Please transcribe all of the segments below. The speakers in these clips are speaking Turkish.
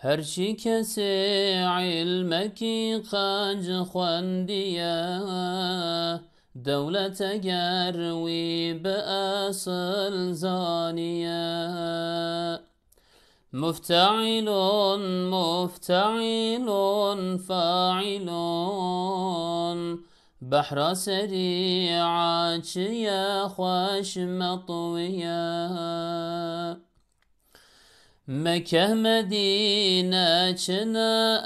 هرچی کسی علمکی قنج خوندیه دولت گروی به اصل زانیه مفتعلون مفتعلون فاعلون بحر سريعة يا خوش مطوية مكة مدينة چنا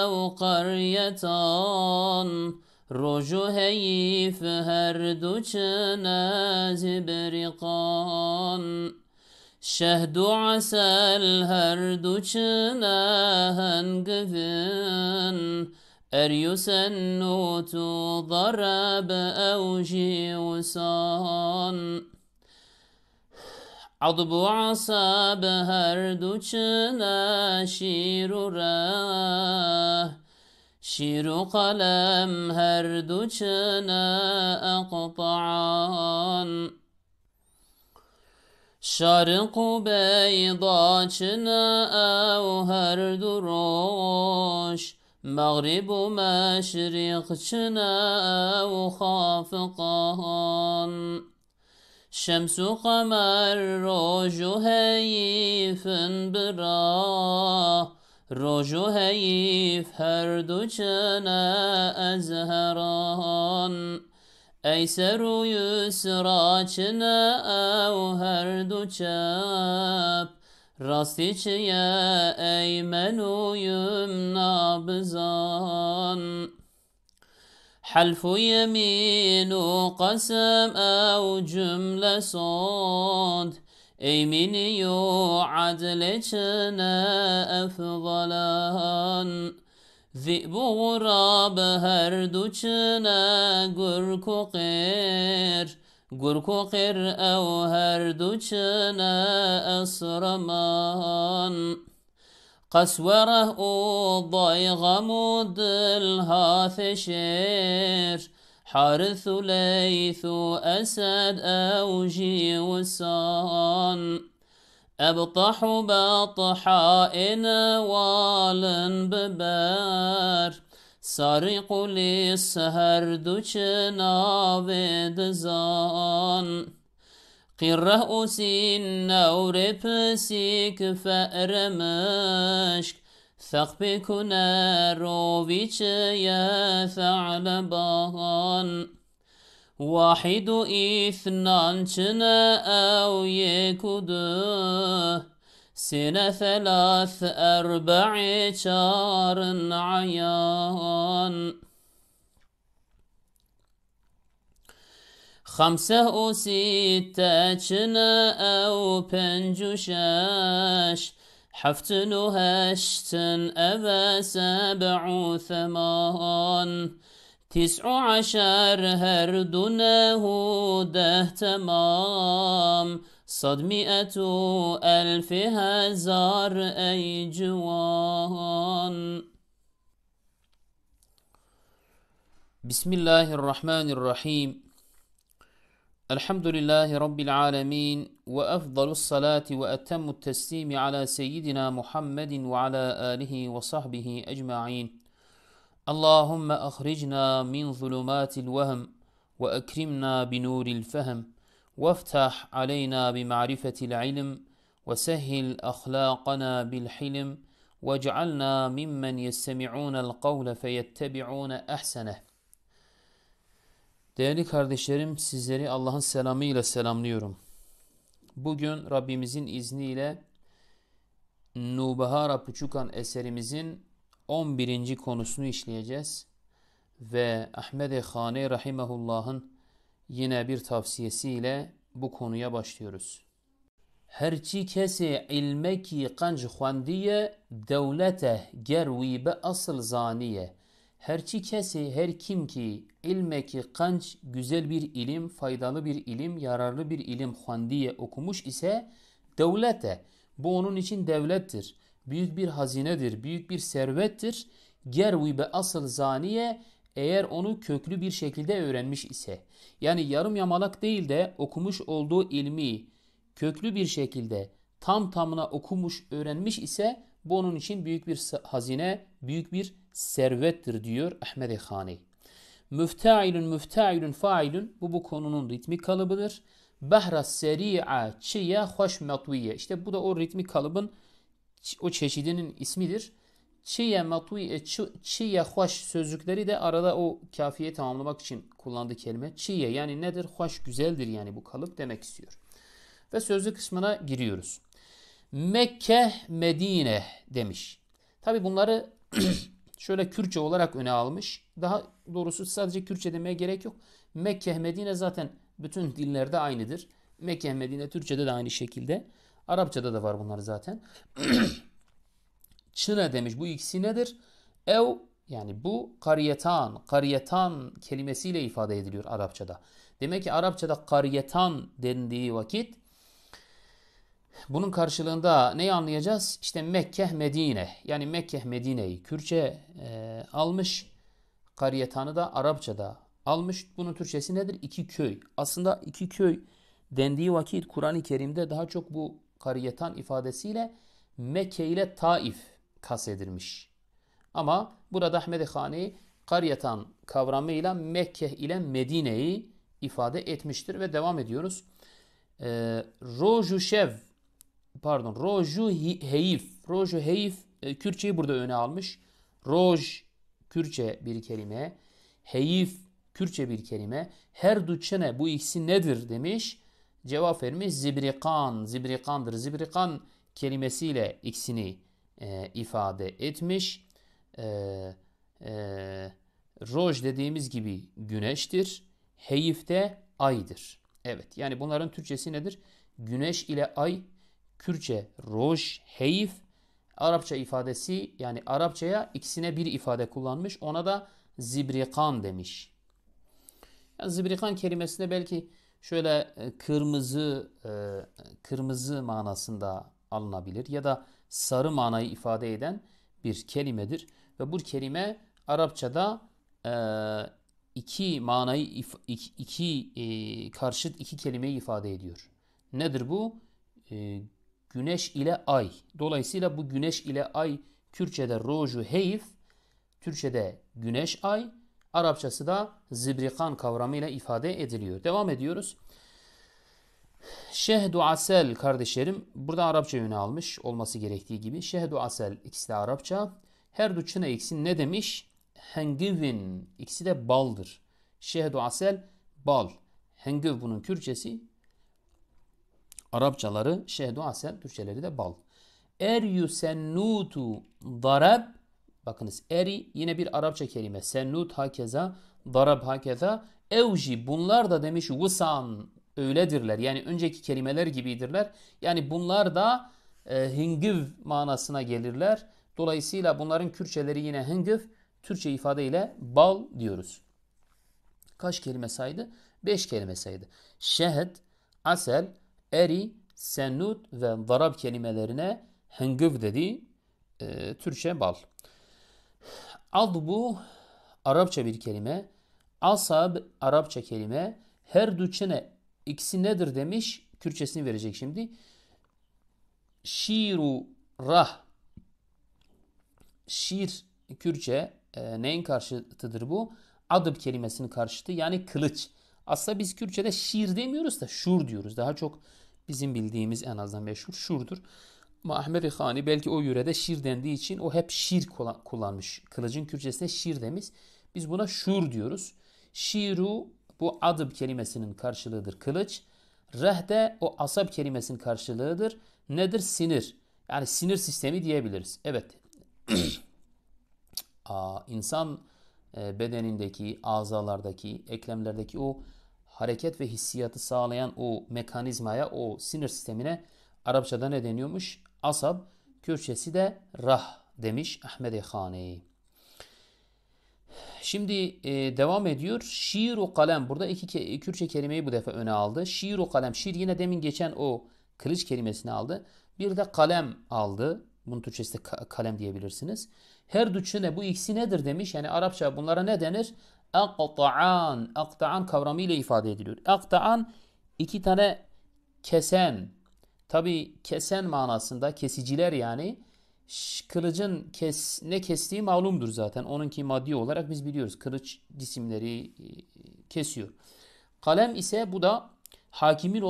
أو قرية رجو هيف هردو چنا زبرقان شهد عسل هردو چنا هنگفن أريس النوت ضرب أوجي وصان عضب عصاب هردو چنا شير راه شير قلم هردو چنا أقطعان شارق بيضا چنا أو هردو روش مغرب و مشرق چنا و خافقان شمس و قمر روج و حیفن برا روج و حیف هر دو چنا ازهران ایسر و یسرا چنا و هر دو چپ راستی چیا ایمن و یمنا بزان حلف و یمین و قسم او جمله صاد ایمینی و عدل چنا افضلان ذئب و غراب هر دو چنا گرک و قیر گرک و قر او هر دو چنا اصرمان قسوره او ضایغم و دلها شیر حارث و لیث و اسد او جیوسان ابطح و بطحاء نوال ببر سارق للسهر دو چنا ودزان قره أسين نور بسيك فأر مشك ثقب كنار وفيش يا ثعلبان واحد اثنان چنا أو يكده سنة ثلاث أربع شهر عيان خمسة و ستة چنا أو پنج و شش حفتن و هشتن أبا سبع و ثمان تسع عشر هردنه ده تمام صدمئة ألف هزار أي جوان بسم الله الرحمن الرحيم الحمد لله رب العالمين وأفضل الصلاة وأتم التسليم على سيدنا محمد وعلى آله وصحبه أجمعين اللهم أخرجنا من ظلمات الوهم وأكرمنا بنور الفهم وافتح علينا بمعرفة العلم وسهل أخلاقنا بالحلم واجعلنا ممن يستمعون القول فيتبعون أحسنه. Değerli kardeşlerim, sizleri Allah'ın selamıyla selamlıyorum. Bugün Rabbimizin izniyle Nubahara Puçukan eserimizin 11. konusunu işleyeceğiz. Ve Ahmed-i Khane Rahimahullah'ın yine bir tavsiyesiyle bu konuya başlıyoruz. Herçi kesi ilmeki qanc xwandiye devlete gerwi be asıl zaniye. Herçi kesi, her kim ki ilmeki qanc güzel bir ilim, faydalı bir ilim, yararlı bir ilim xwandiye okumuş ise devlete, bu onun için devlettir. Büyük bir hazinedir, büyük bir servettir. Gervi be asıl zaniye, eğer onu köklü bir şekilde öğrenmiş ise. Yani yarım yamalak değil de okumuş olduğu ilmi köklü bir şekilde tam tamına okumuş, öğrenmiş ise bu onun için büyük bir hazine, büyük bir servettir diyor Ahmed Khani. Müftailun, müftailun, failun, bu konunun ritmik kalıbıdır. Bahra seri'a, çiye, hoş matviye. İşte bu da o ritmik kalıbın o çeşidinin ismidir. Çiye, matviye, çiye, hoş sözcükleri de arada o kafiyeyi tamamlamak için kullandığı kelime. Çiye yani nedir? Hoş, güzeldir yani bu kalıp demek istiyor. Ve sözlük kısmına giriyoruz. Mekke, Medine demiş. Tabi bunları şöyle Kürtçe olarak öne almış. Daha doğrusu sadece Kürtçe demeye gerek yok. Mekke, Medine zaten bütün dillerde aynıdır. Mekke, Medine Türkçe'de de aynı şekilde. Arapçada da var bunlar zaten. Çine demiş. Bu ikisi nedir? Ev yani bu kariyetan. Kariyetan kelimesiyle ifade ediliyor Arapçada. Demek ki Arapçada kariyetan dendiği vakit bunun karşılığında neyi anlayacağız? İşte Mekke, Medine. Yani Mekke, Medine'yi Kürtçe almış. Kariyetanı da Arapçada almış. Bunun Türkçesi nedir? İki köy. Aslında iki köy dendiği vakit Kur'an-ı Kerim'de daha çok bu kariyetan ifadesiyle Mekke ile Taif kastedilmiş. Ama burada Ahmed Khani kariyetan kavramıyla Mekke ile Medine'yi ifade etmiştir ve devam ediyoruz. Roju Şev Roju Heyif. Roju Heyif Kürtçeyi burada öne almış. Roj Kürtçe bir kelime. Heyif Kürtçe bir kelime. Her duçene bu ikisi nedir demiş. Cevap vermiş zibrikan. Zibrikandır. Zibrikan kelimesiyle ikisini ifade etmiş. Roj dediğimiz gibi güneştir. Heyif de aydır. Evet yani bunların Türkçesi nedir? Güneş ile ay. Kürtçe roj, heyif. Arapça ifadesi yani Arapçaya ikisine bir ifade kullanmış. Ona da zibrikan demiş. Yani zibrikan kelimesinde belki şöyle kırmızı manasında alınabilir ya da sarı manayı ifade eden bir kelimedir. Ve bu kelime Arapçada iki manayı karşıt iki kelimeyi ifade ediyor. Nedir bu? Güneş ile ay. Dolayısıyla bu güneş ile ay Kürtçe'de roju heyif, Türkçe'de güneş ay, Arapçası da zibrikan kavramıyla ifade ediliyor. Devam ediyoruz. Şehdu asel kardeşlerim burada Arapça yönü almış olması gerektiği gibi. Şehdu asel ikisi de Arapça. Her duçine ikisi ne demiş? Hengivin ikisi de baldır. Şehdu asel bal. Hengiv bunun Kürtçesi. Arapçaları şehdu asel, Türkçeleri de bal. Eryü sennutu darab. Bakınız eri yine bir Arapça kelime. Sennut hakeza, darab hakeza. Evji bunlar da demiş vısan öyledirler. Yani önceki kelimeler gibidirler. Yani bunlar da hingiv manasına gelirler. Dolayısıyla bunların Kürtçeleri yine hingiv, Türkçe ifadeyle bal diyoruz. Kaç kelime saydı? 5 kelime saydı. Şehd, asel, eri, sennut ve darab kelimelerine hingiv dedi. Türkçe bal. Adbu Arapça bir kelime. Asab Arapça kelime. Her duçene ikisi nedir demiş. Kürtçesini verecek şimdi. Şiru rah. Şiir Kürtçe neyin karşıtıdır bu? Adıb kelimesinin karşıtı yani kılıç. Aslında biz Kürtçe'de şiir demiyoruz da şur diyoruz. Daha çok bizim bildiğimiz en azından meşhur şurdur. Ama Ahmed Khani belki o yörede şiir dendiği için o hep şiir kullanmış. Kılıcın Kürtçesine şiir demiş. Biz buna şur diyoruz. Şiru bu adıb kelimesinin karşılığıdır kılıç. Rehde o asab kelimesinin karşılığıdır. Nedir? Sinir. Yani sinir sistemi diyebiliriz. Evet. İnsan bedenindeki, azalardaki, eklemlerdeki o hareket ve hissiyatı sağlayan o mekanizmaya, o sinir sistemine Arapçada ne deniyormuş? Asab, Kürtçesi de rah demiş Ahmed Khani. Şimdi devam ediyor. Şiiru kalem. Burada iki Kürtçe kelimeyi bu defa öne aldı. Şiiru kalem. Şiir yine demin geçen o kılıç kelimesini aldı. Bir de kalem aldı. Bunun Türkçesi de kalem diyebilirsiniz. Her duçine bu ikisi nedir demiş. Yani Arapça bunlara ne denir? Akta'an. Akta'an kavramıyla ifade ediliyor. Akta'an iki tane kesen, Tabi kesen manasında, kesiciler yani, kılıcın ne kestiği malumdur zaten. Onunki maddi olarak biz biliyoruz. Kılıç cisimleri kesiyor. Kalem ise bu da hakimin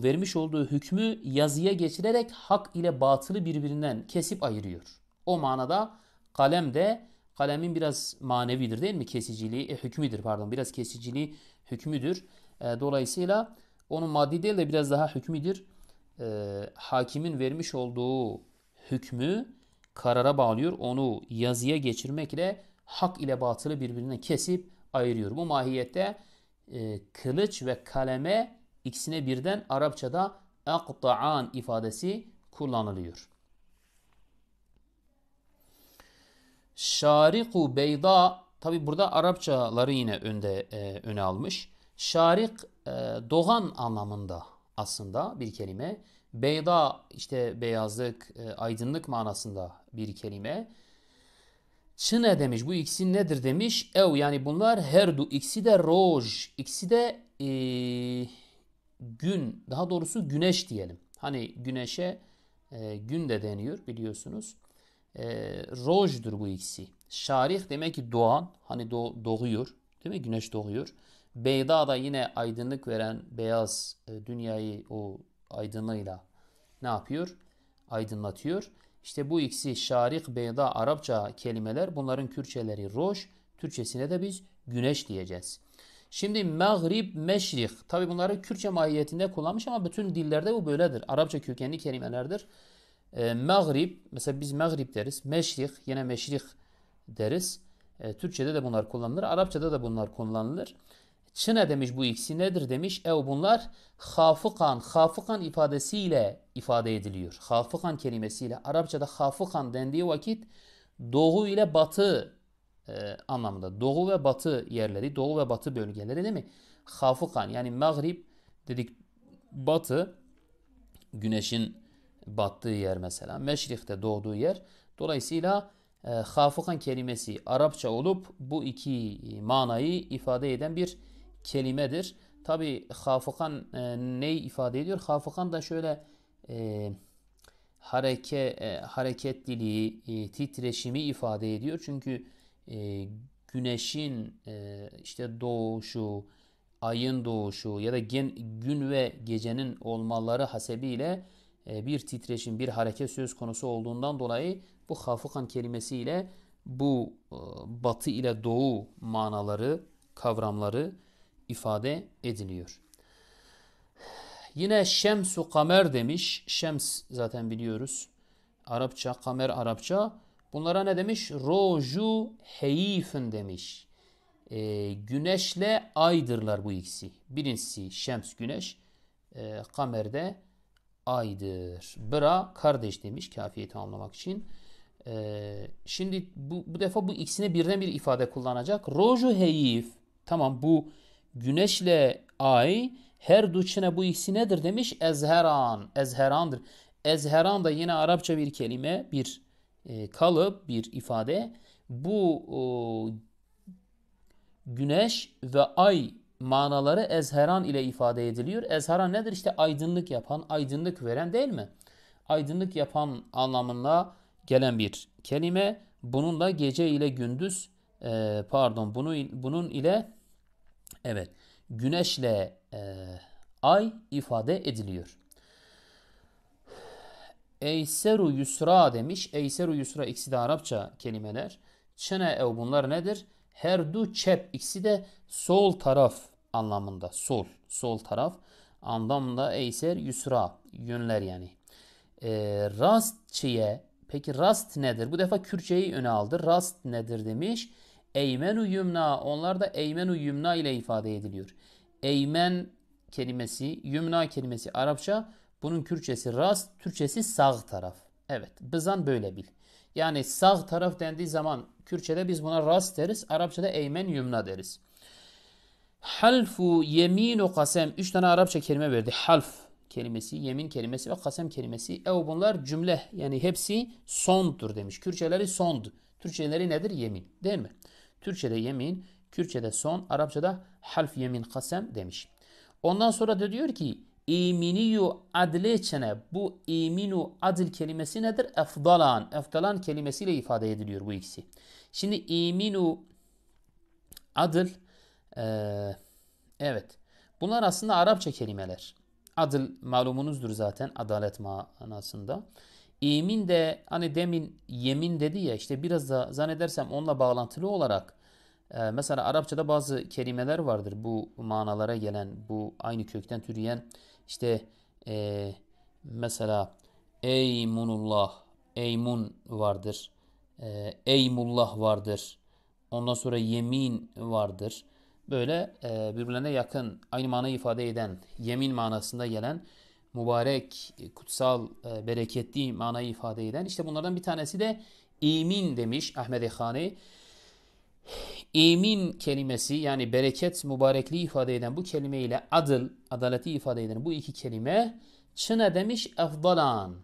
vermiş olduğu hükmü yazıya geçirerek hak ile batılı birbirinden kesip ayırıyor. O manada kalem de, kalemin biraz manevidir değil mi? Kesiciliği, hükmüdür pardon. Biraz kesiciliği hükmüdür. Dolayısıyla onun maddi değil de biraz daha hükmüdür. Hakimin vermiş olduğu hükmü karara bağlıyor. Onu yazıya geçirmekle hak ile batılı birbirinden kesip ayırıyor. Bu mahiyette kılıç ve kaleme ikisine birden Arapçada aqta'an ifadesi kullanılıyor. Şariku beyda, tabi burada Arapçaları yine öne almış. Şarik doğan anlamında aslında bir kelime. Beyda işte beyazlık, aydınlık manasında bir kelime. Çine demiş, bu ikisi nedir demiş. Ev yani bunlar herdu, ikisi de roj, ikisi de gün, daha doğrusu güneş diyelim. Hani güneşe gün de deniyor biliyorsunuz. Rojdur bu ikisi. Şarih demek ki doğan, hani doğuyor, değil mi? Güneş doğuyor. Beyda da yine aydınlık veren beyaz, dünyayı o aydınlığıyla ne yapıyor? Aydınlatıyor. İşte bu ikisi şarik, beyda Arapça kelimeler. Bunların Kürtçeleri roj. Türkçesine de biz güneş diyeceğiz. Şimdi mağrib, meşrik. Tabi bunları Kürtçe mahiyetinde kullanmış ama bütün dillerde bu böyledir. Arapça kökenli kelimelerdir. Mağrib, mesela biz mağrib deriz. Meşrik, yine meşrik deriz. Türkçede de bunlar kullanılır. Arapçada da bunlar kullanılır. Çine demiş bu ikisi nedir demiş. Bunlar hafıkan, hafıkan ifadesiyle ifade ediliyor. Hafıkan kelimesiyle. Arapçada hafıkan dendiği vakit doğu ile batı anlamında. Doğu ve batı yerleri, doğu ve batı bölgeleri değil mi? Hafıkan yani mağrib dedik, batı, güneşin battığı yer mesela. Meşrik'te doğduğu yer. Dolayısıyla hafıkan kelimesi Arapça olup bu iki manayı ifade eden bir kelimedir. Tabi hafıkan neyi ifade ediyor? Hafıkan da şöyle hareketliliği, titreşimi ifade ediyor. Çünkü güneşin işte doğuşu, ayın doğuşu ya da gün ve gecenin olmaları hasebiyle bir titreşim, bir hareket söz konusu olduğundan dolayı bu hafıkan kelimesiyle bu batı ile doğu manaları, kavramları ifade ediliyor. Yine şemsu kamer demiş. Şems zaten biliyoruz. Arapça, kamer Arapça. Bunlara ne demiş? Roju heyifin demiş. Güneşle aydırlar bu ikisi. Birincisi şems güneş. Kamer de aydır. Bra kardeş demiş kafiyeyi tamamlamak için. Şimdi bu defa bu ikisine birden bir ifade kullanacak. Roju heyif. Tamam, bu güneşle ay her duçine bu ikisi nedir demiş? Ezheran. Ezherandır. Ezheran da yine Arapça bir kelime, bir kalıp, bir ifade. Bu güneş ve ay manaları ezheran ile ifade ediliyor. Ezheran nedir? İşte aydınlık yapan, aydınlık veren değil mi? Aydınlık yapan anlamına gelen bir kelime. Bunun da gece ile gündüz bunun ile evet güneşle ay ifade ediliyor. Eyseru yusra demiş. Eyseru yusra ikisi de Arapça kelimeler. Çene ev bunlar nedir? Herdu çep ikisi de sol taraf anlamında. Sol taraf anlamında eyser yusra yönler yani. Rastçiye, peki rast nedir? Bu defa Kürtçeyi öne aldı. Rast nedir demiş. Eymenu yumna, onlar da eymenu yumna ile ifade ediliyor. Eymen kelimesi, yumna kelimesi Arapça, bunun Kürtçesi rast, Türkçesi sağ taraf. Evet, bizan böyle bil. Yani sağ taraf dendiği zaman Kürtçe'de biz buna rast deriz, Arapça'da eymen yumna deriz. Halfu, yeminu, kasem. 3 tane Arapça kelime verdi. Half kelimesi, yemin kelimesi ve kasem kelimesi. Bunlar cümle, yani hepsi sondur demiş. Kürtçeleri sond. Türkçeleri nedir? Yemin. Değil mi? Türkçe'de yemin, Kürtçe'de son, Arapça'da half, yemin, kasem demiş. Ondan sonra da diyor ki İminiyu adle çene. Bu iminu adil kelimesi nedir? Efdalan. Efdalan kelimesiyle ifade ediliyor bu ikisi. Şimdi iminu adil, evet. Bunlar aslında Arapça kelimeler. Adil malumunuzdur zaten adalet manasında. İmin de hani demin yemin dedi ya, işte biraz da zannedersem onunla bağlantılı olarak mesela Arapçada bazı kelimeler vardır bu manalara gelen, bu aynı kökten türeyen, işte e, mesela eymunullah, eymun vardır, eymullah vardır, ondan sonra yemin vardır. Böyle birbirlerine yakın, aynı manayı ifade eden, yemin manasında gelen, mübarek, kutsal, bereketli manayı ifade eden, işte bunlardan bir tanesi de imin demiş Ahmed Khani. İmin kelimesi, yani bereket, mübarekliği ifade eden bu kelime ile adıl, adaleti ifade eden bu iki kelime çına demiş efdalan.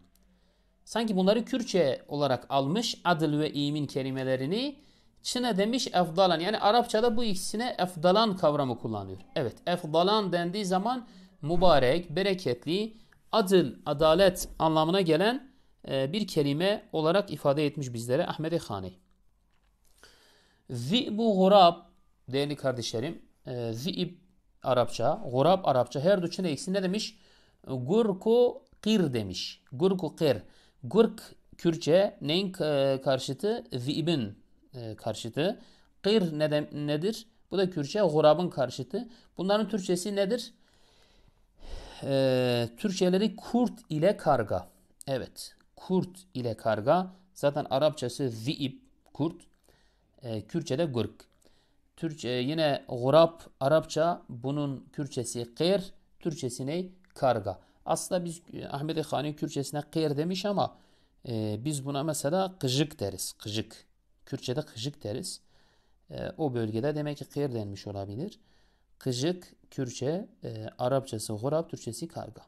Sanki bunları Kürtçe olarak almış adıl ve imin kelimelerini, çına demiş efdalan. Yani Arapçada bu ikisine efdalan kavramı kullanıyor. Evet, efdalan dendiği zaman mübarek, bereketli, adıl, adalet anlamına gelen bir kelime olarak ifade etmiş bizlere Ahmed Khani. Zi'bu gurab, değerli kardeşlerim. Zi'ib Arapça, gurab Arapça. Her üçüne ikisi ne demiş? Gurku qir demiş. Gurku qir. Gurk Kürtçe neyin karşıtı? Zi'ibin karşıtı. Qir nedir? Bu da Kürtçe gurabın karşıtı. Bunların Türkçesi nedir? Türkçeleri kurt ile karga. Evet. Kurt ile karga. Zaten Arapçası zi'ib, kurt. Kürtçe'de gurk. Türkçe yine gurab Arapça, bunun Kürtçesi qir, Türkçesi ne? Karga. Aslında biz Ahmed Khani Kürtçesine qir demiş ama biz buna mesela kıcık deriz. Kıcık. Kürtçe'de kıcık deriz. O bölgede demek ki qir denmiş olabilir. Kıcık Kürtçe, Arapçası gurab, Türkçesi karga.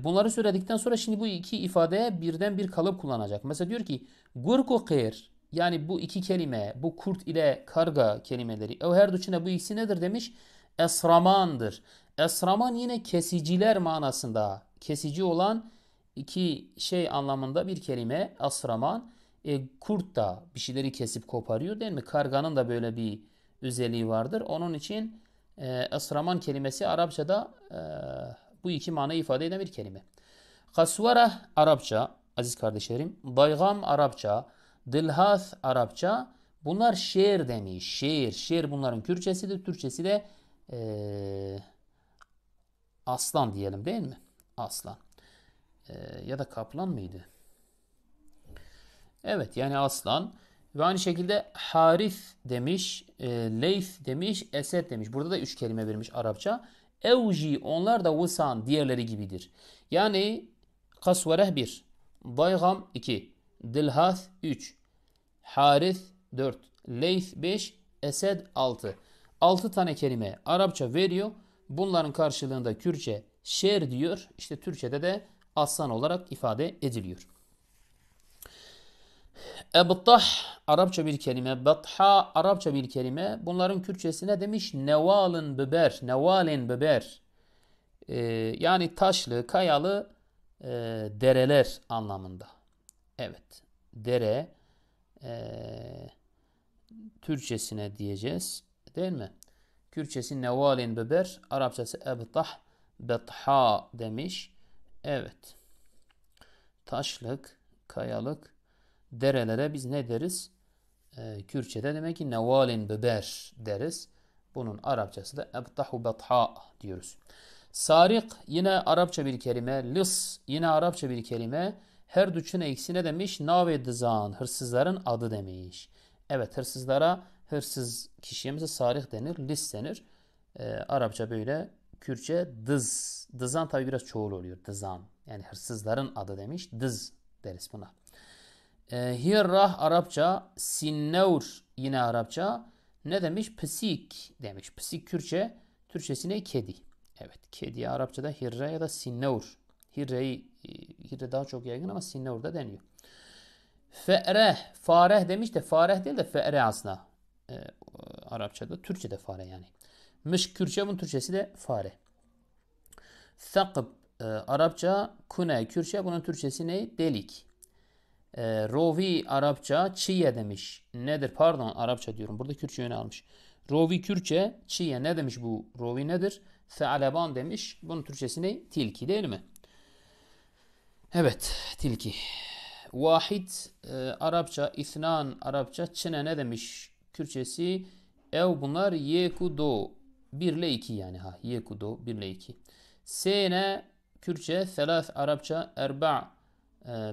Bunları söyledikten sonra şimdi bu iki ifadeye birden bir kalıp kullanacak. Mesela diyor ki gurku qir, yani bu iki kelime, bu kurt ile karga kelimeleri, o her üçüne bu ikisi nedir demiş? Esramandır. Esraman yine kesiciler manasında, kesici olan iki şey anlamında bir kelime esraman. Kurt da bir şeyleri kesip koparıyor değil mi? Karganın da böyle bir özelliği vardır. Onun için esraman kelimesi Arapçada bu iki manayı ifade eden bir kelime. Kasvara Arapça, aziz kardeşlerim. Daygam Arapça. Dilhath Arapça. Bunlar şiir demiş. Şiir. Şiir bunların Kürtçesidir. Türkçesi de aslan diyelim değil mi? Aslan. Ya da kaplan mıydı? Evet, yani aslan. Ve aynı şekilde Harith demiş, Leyth demiş, Esed demiş. Burada da üç kelime vermiş Arapça. Evji, onlar da Vusan, diğerleri gibidir. Yani Kasvereh 1, Daygam 2, Dilhath 3, Harith 4, Leyth 5, Esed 6. 6 tane kelime Arapça veriyor. Bunların karşılığında Kürtçe şer diyor. İşte Türkçe'de de aslan olarak ifade ediliyor. Ebtah Arapça bir kelime. Betha Arapça bir kelime. Bunların Kürtçesi ne demiş? Nevalin biber. Nevalin biber. Yani taşlı, kayalı dereler anlamında. Evet. Dere Türkçesine diyeceğiz. Değil mi? Kürtçesi nevalin biber. Arapçası ebtah. Betha demiş. Evet. Taşlık, kayalık derelere biz ne deriz? Kürtçe'de demek ki nevalin biber deriz. Bunun Arapçası da ebtahu betha diyoruz. Sarik yine Arapça bir kelime. Lis yine Arapça bir kelime. Her üçüne ikisi ne demiş? Nave dizan, hırsızların adı demiş. Evet, hırsızlara, hırsız kişiye mesela sarik denir, lis denir. Arapça böyle, Kürtçe dız. Dızan tabi biraz çoğul oluyor. Dızan. Yani hırsızların adı demiş. Dız deriz buna. Hirrah Arapça, sinnevr yine Arapça. Ne demiş? Pısik demiş. Pısik Kürtçe, Türkçesi ne? Kedi. Evet, kediye Arapçada hirre ya da sinnevr. Hirre daha çok yaygın ama sinnevr da deniyor. Fe'reh, fareh demiş de fareh değil de fe'reh aslında. Arapçada, Türkçe'de fare yani. Mış Kürtçe, bunun Türkçesi de fare. Thakb Arapça, kune Kürtçe, bunun Türkçesi ne? Delik. Rovi Arapça, çiye demiş. Nedir? Pardon, Arapça diyorum. Burada Kürtçe yönü almış. Rovi Kürtçe, çiye ne demiş bu? Rovi nedir? Fe'aleban demiş. Bunun Türkçesi ne? Tilki değil mi? Evet, tilki. Vahid Arapça, ithnan Arapça, çine ne demiş? Kürtçesi ev, bunlar yekudo. 1 ile 2 yani, ha. Yekudo 1 ile 2. Sene Kürtçe, thelath Arapça, erba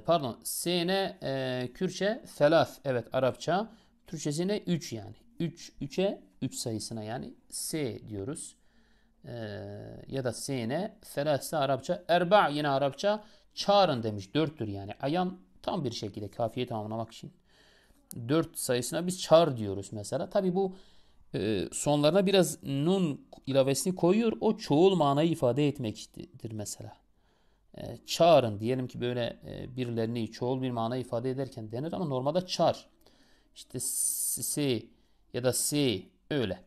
pardon, sene Kürtçe, thelath, evet Arapça. Türkçesi ne? 3 yani. 3'e 3 sayısına yani S diyoruz. Ya da sene, thelathse Arapça, erba yine Arapça, çağırın demiş. 4'tür yani. Ayan tam bir şekilde kafiye tamamlamak için 4 sayısına biz çağır diyoruz mesela. Tabi bu sonlarına biraz nun ilavesini koyuyor. O çoğul manayı ifade etmektir mesela. Çağırın diyelim ki böyle birilerini çoğul bir mana ifade ederken denir ama normalde çağır. İşte si ya da si öyle.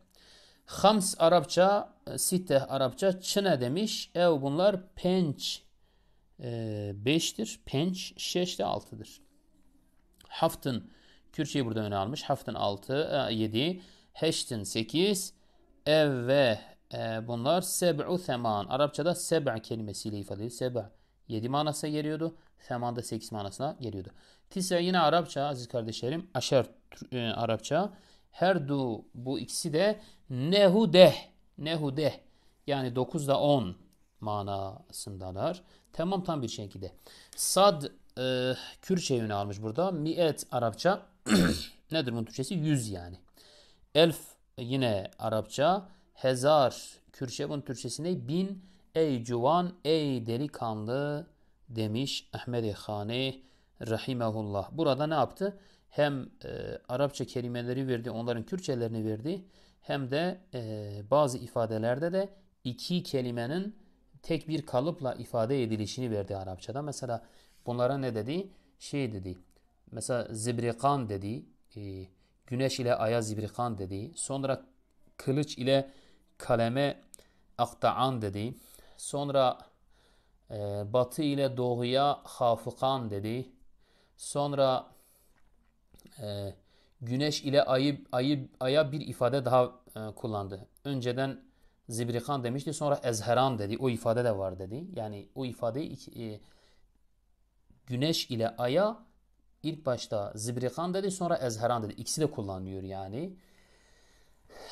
Hams Arapça, sitte Arapça, çine demiş. Ev, bunlar penç 5'tir. Penç şeş de 6'dır. Haftın Kürtçeyi burada öne almış. Haftın 6, 7. Heştin 8. Ev ve bunlar seb'u theman. Arapçada seb' kelimesiyle ifade edilir. Seb' 7 manasına geliyordu. Theman da 8 manasına geliyordu. Tise yine Arapça aziz kardeşlerim. Aşer Arapça. Her du, bu ikisi de nehudeh. Nehudeh. Yani 9 da 10 manasındalar. Tamam, tam bir şekilde. Sad Kürtçe yönü almış burada. Mi'et Arapça. Nedir bunun Türkçesi? 100 yani. Elf yine Arapça. Hezar Kürtçe, bunun Türkçesi ne? 1000. Ey cuvan, ey delikanlı demiş Ahmed-i Khani rahimehullah. Burada ne yaptı? Hem Arapça kelimeleri verdi, onların Kürtçelerini verdi. Hem de bazı ifadelerde de iki kelimenin tek bir kalıpla ifade edilişini verdi Arapçada. Mesela bunlara ne dedi? Şey dedi. Mesela zibrikan dedi. Güneş ile aya zibrikan dedi. Sonra kılıç ile kaleme akta'an dedi. Sonra batı ile doğuya hafıkan dedi. Sonra güneş ile aya bir ifade daha kullandı. Önceden zibrikan demişti, sonra ezheran dedi. O ifade de var dedi. Yani o ifadeyi güneş ile aya ilk başta zibrikan dedi, sonra ezheran dedi. İkisi de kullanılıyor yani.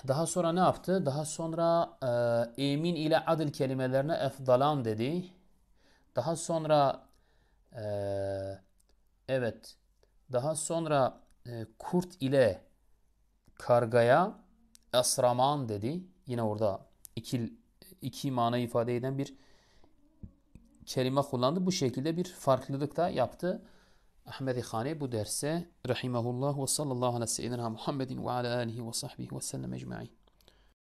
Daha sonra ne yaptı? Daha sonra emin ile adil kelimelerine efdalan dedi. Daha sonra evet, daha sonra kurt ile kargaya esraman dedi. Yine orada iki mana ifade eden bir kelime kullandı. Bu şekilde bir farklılık da yaptı Ahmed-i Khani bu derse rahimahullah ve sallallahu aleyhi ve sellem Muhammedin ve ala alihi ve sahbihi ve sellem ecma'in.